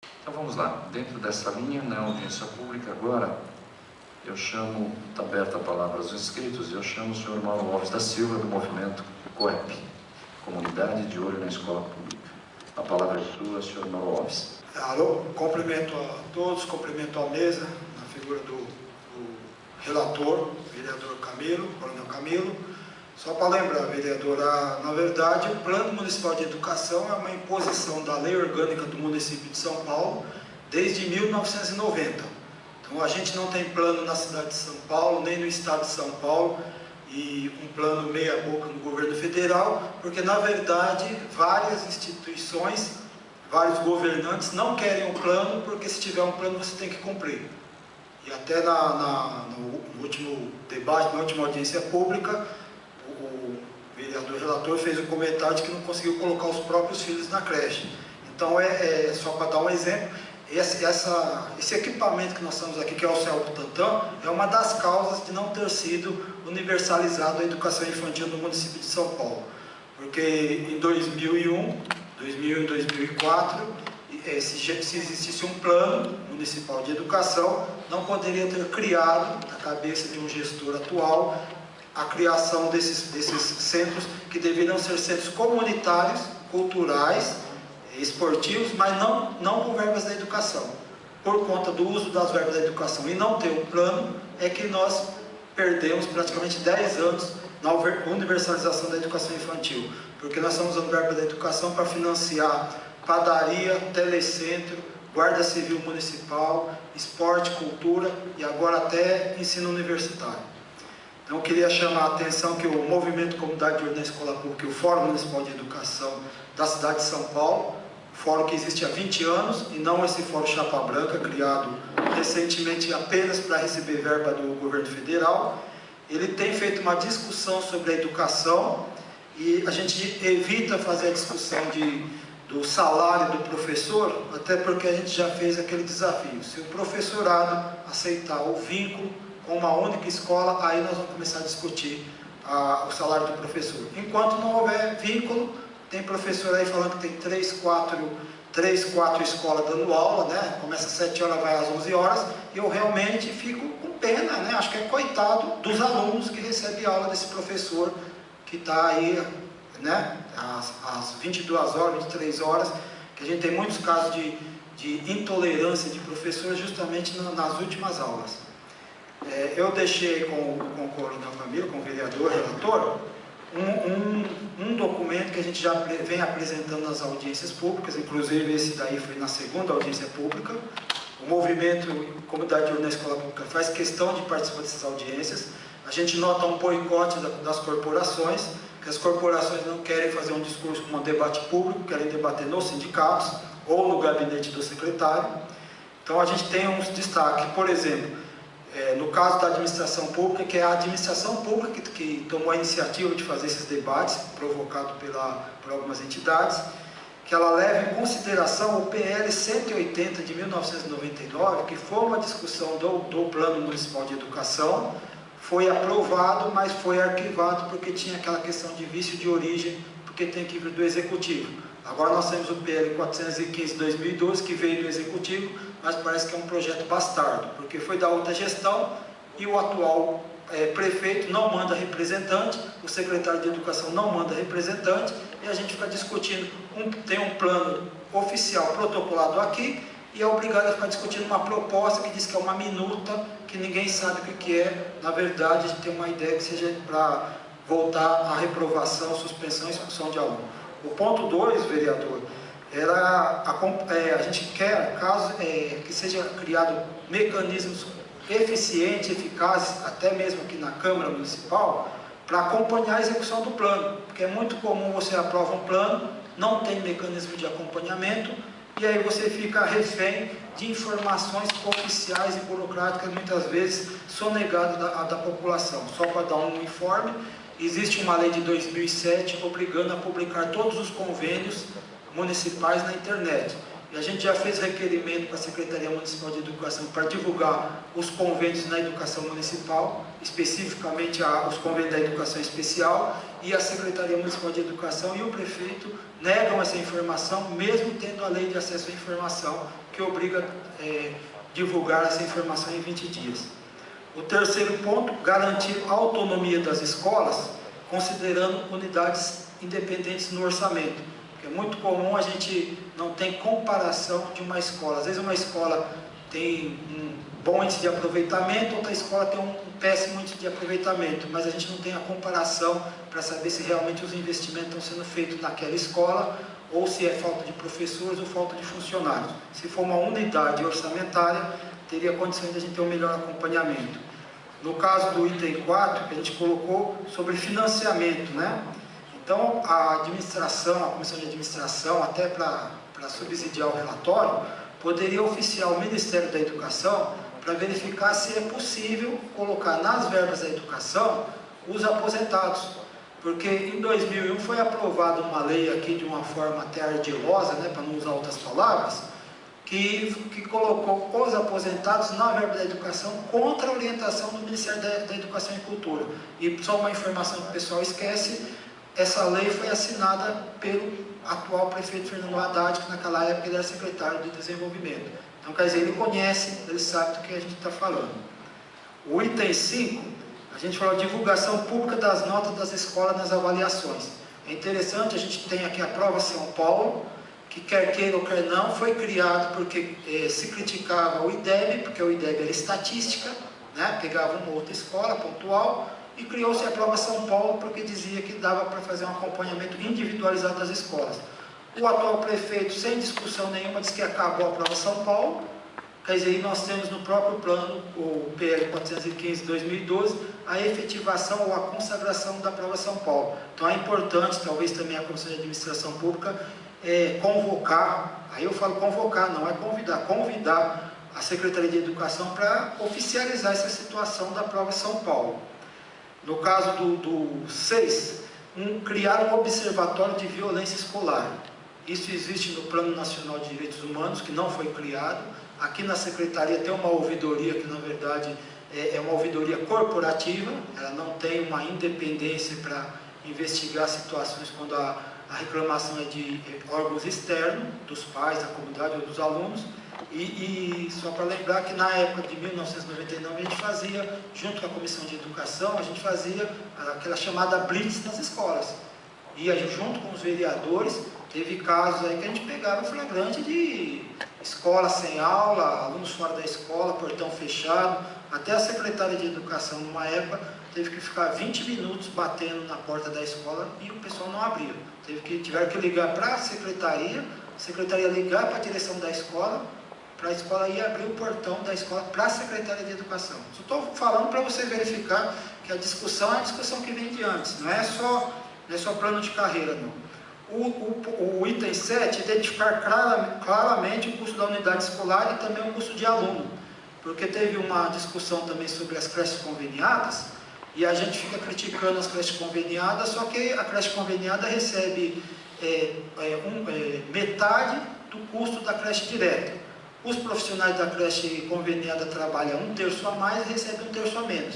Então vamos lá, dentro dessa linha, na audiência pública agora, eu chamo, está aberta a palavra aos inscritos, eu chamo o senhor Mauro Alves da Silva, do movimento COEP, Comunidade de Olho na Escola Pública. A palavra é sua, senhor Mauro Alves. Alô, cumprimento a todos, cumprimento a mesa, na figura do relator, vereador Camilo, coronel Camilo. Só para lembrar, vereador, na verdade, o Plano Municipal de Educação é uma imposição da Lei Orgânica do Município de São Paulo desde 1990. Então, a gente não tem plano na cidade de São Paulo, nem no estado de São Paulo, e um plano meia-boca no governo federal, porque, na verdade, várias instituições, vários governantes não querem um plano, porque se tiver um plano você tem que cumprir. E até no último debate, na última audiência pública, o vereador relator fez um comentário de que não conseguiu colocar os próprios filhos na creche. Então, só para dar um exemplo, esse equipamento que nós estamos aqui, que é o CEL Butantã, é uma das causas de não ter sido universalizado a educação infantil no município de São Paulo. Porque em 2001 e 2004, se existisse um plano municipal de educação, não poderia ter criado, na cabeça de um gestor atual, a criação desses centros que deveriam ser centros comunitários, culturais, esportivos, mas não com verbas da educação. Por conta do uso das verbas da educação e não ter um plano, é que nós perdemos praticamente 10 anos na universalização da educação infantil, porque nós estamos usando verba da educação para financiar padaria, telecentro, guarda civil municipal, esporte, cultura e agora até ensino universitário. Então eu queria chamar a atenção que o Movimento Comunidade de Olho na Escola Pública e o Fórum Municipal de Educação da cidade de São Paulo, fórum que existe há 20 anos e não esse fórum Chapa Branca, criado recentemente apenas para receber verba do governo federal. Ele tem feito uma discussão sobre a educação e a gente evita fazer a discussão do salário do professor, até porque a gente já fez aquele desafio. Se o professorado aceitar o vínculo com uma única escola, aí nós vamos começar a discutir o salário do professor. Enquanto não houver vínculo, tem professor aí falando que tem 3, 4 escolas dando aula, né? Começa às 7 horas, vai às 11 horas, e eu realmente fico com pena, né? Acho que é coitado dos alunos que recebem aula desse professor que está aí, né? Às 22 horas, 23 horas, que a gente tem muitos casos de intolerância de professores justamente nas últimas aulas. Eu deixei com o coronel Camilo, com o vereador, relator, um documento que a gente já vem apresentando nas audiências públicas, inclusive esse daí foi na segunda audiência pública. O movimento Comunidade de Olho na Escola Pública faz questão de participar dessas audiências. A gente nota um boicote das corporações, que as corporações não querem fazer um discurso com um debate público, querem debater nos sindicatos ou no gabinete do secretário. Então a gente tem uns destaques, por exemplo, no caso da administração pública, que é a administração pública que tomou a iniciativa de fazer esses debates, provocado por algumas entidades, que ela leva em consideração o PL 180 de 1999, que foi uma discussão do Plano Municipal de Educação, foi aprovado, mas foi arquivado porque tinha aquela questão de vício de origem, porque tem que vir do Executivo. Agora nós temos o PL 415 de 2012, que veio do Executivo, mas parece que é um projeto bastardo, porque foi da outra gestão e o atual prefeito não manda representante, o secretário de Educação não manda representante, e a gente fica discutindo, tem um plano oficial protocolado aqui, e é obrigado a ficar discutindo uma proposta que diz que é uma minuta, que ninguém sabe o que é. Na verdade, a gente tem uma ideia que seja para voltar à reprovação, suspensão e expulsão de aluno. O ponto 2, vereador, era a gente quer, caso que seja criado mecanismos eficientes, eficazes, até mesmo aqui na Câmara Municipal, para acompanhar a execução do plano, porque é muito comum você aprova um plano, não tem mecanismo de acompanhamento, e aí você fica refém de informações oficiais e burocráticas, muitas vezes sonegadas da população. Só para dar um informe, existe uma lei de 2007 obrigando a publicar todos os convênios municipais na internet. E a gente já fez requerimento para a Secretaria Municipal de Educação para divulgar os convênios na educação municipal, especificamente os convênios da educação especial, e a Secretaria Municipal de Educação e o prefeito negam essa informação, mesmo tendo a lei de acesso à informação, que obriga a divulgar essa informação em 20 dias. O terceiro ponto, garantir a autonomia das escolas, considerando unidades independentes no orçamento. Porque é muito comum a gente não ter comparação de uma escola. Às vezes uma escola tem um bom índice de aproveitamento, outra escola tem um péssimo índice de aproveitamento, mas a gente não tem a comparação para saber se realmente os investimentos estão sendo feitos naquela escola, ou se é falta de professores ou falta de funcionários. Se for uma unidade orçamentária, teria condições de a gente ter um melhor acompanhamento. No caso do item 4, que a gente colocou sobre financiamento, né? Então, a administração, a comissão de administração, até para subsidiar o relatório, poderia oficiar o Ministério da Educação para verificar se é possível colocar nas verbas da educação os aposentados. Porque em 2001 foi aprovada uma lei aqui de uma forma até ardilosa, né, para não usar outras palavras, que colocou os aposentados na verba da educação contra a orientação do Ministério da Educação e Cultura. E só uma informação que o pessoal esquece, essa lei foi assinada pelo atual prefeito Fernando Haddad, que naquela época ele era secretário de Desenvolvimento. Então, quer dizer, ele conhece, ele sabe do que a gente está falando. O item 5, a gente falou de divulgação pública das notas das escolas nas avaliações. É interessante, a gente tem aqui a Prova São Paulo, que quer queira ou quer não, foi criado porque se criticava o IDEB, porque o IDEB era estatística, né? Pegava uma outra escola pontual, e criou-se a Prova São Paulo, porque dizia que dava para fazer um acompanhamento individualizado das escolas. O atual prefeito, sem discussão nenhuma, disse que acabou a Prova São Paulo. Quer dizer, nós temos no próprio plano, o PL 415 de 2012, a efetivação ou a consagração da Prova São Paulo. Então é importante, talvez também a Comissão de Administração Pública, convocar, aí eu falo convocar, não é convidar a Secretaria de Educação para oficializar essa situação da Prova São Paulo. No caso do 6, criar um observatório de violência escolar. Isso existe no Plano Nacional de Direitos Humanos, que não foi criado. Aqui na Secretaria tem uma ouvidoria, que na verdade é uma ouvidoria corporativa, ela não tem uma independência para investigar situações quando a reclamação é de órgãos externos, dos pais, da comunidade ou dos alunos. E só para lembrar que na época de 1999 a gente fazia, junto com a Comissão de Educação, a gente fazia aquela chamada blitz nas escolas. E junto com os vereadores, teve casos aí que a gente pegava flagrante de escola sem aula, alunos fora da escola, portão fechado. Até a secretária de Educação, numa época, teve que ficar 20 minutos batendo na porta da escola e o pessoal não abria. Tiveram que ligar para a secretaria ligar para a direção da escola, para a escola ir abrir o portão da escola para a Secretaria de Educação. Só estou falando para você verificar que a discussão é a discussão que vem de antes, não é só plano de carreira, não. O item 7, identificar claramente o custo da unidade escolar e também o custo de aluno, porque teve uma discussão também sobre as creches conveniadas, e a gente fica criticando as creches conveniadas, só que a creche conveniada recebe metade do custo da creche direta. Os profissionais da creche conveniada trabalham 1/3 a mais e recebem 1/3 a menos.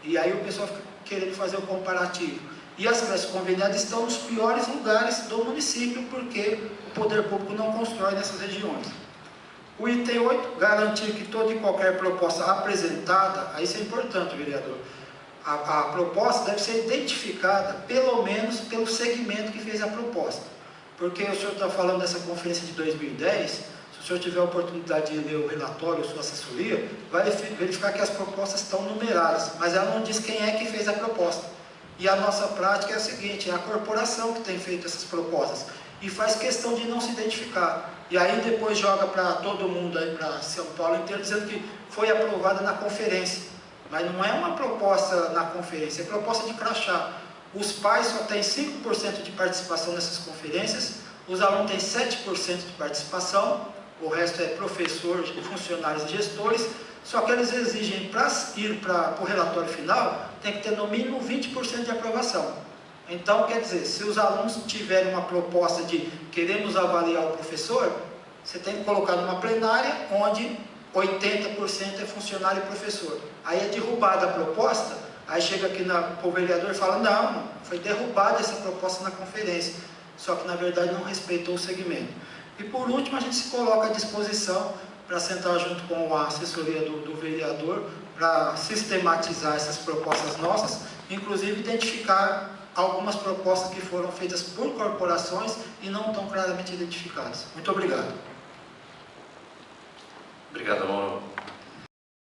E aí o pessoal fica querendo fazer o comparativo. E as creches conveniadas estão nos piores lugares do município, porque o poder público não constrói nessas regiões. O item 8, garantir que toda e qualquer proposta apresentada, aí isso é importante, vereador, a proposta deve ser identificada, pelo menos, pelo segmento que fez a proposta. Porque o senhor está falando dessa conferência de 2010, se o senhor tiver a oportunidade de ler o relatório, sua assessoria, vai verificar que as propostas estão numeradas, mas ela não diz quem é que fez a proposta. E a nossa prática é a seguinte, é a corporação que tem feito essas propostas, e faz questão de não se identificar. E aí depois joga para todo mundo, aí para São Paulo inteiro, dizendo que foi aprovada na conferência. Mas não é uma proposta na conferência, é proposta de crachá. Os pais só têm 5% de participação nessas conferências, os alunos têm 7% de participação, o resto é professor, funcionários e gestores, só que eles exigem, para ir para o relatório final, tem que ter no mínimo 20% de aprovação. Então, quer dizer, se os alunos tiverem uma proposta de queremos avaliar o professor, você tem que colocar numa plenária onde 80% é funcionário e professor. Aí é derrubada a proposta, Aí chega aqui o vereador e fala, não, foi derrubada essa proposta na conferência, só que na verdade não respeitou o segmento. E por último, a gente se coloca à disposição para sentar junto com a assessoria do vereador, para sistematizar essas propostas nossas, inclusive identificar algumas propostas que foram feitas por corporações e não tão claramente identificadas. Muito obrigado. Obrigado, Mauro.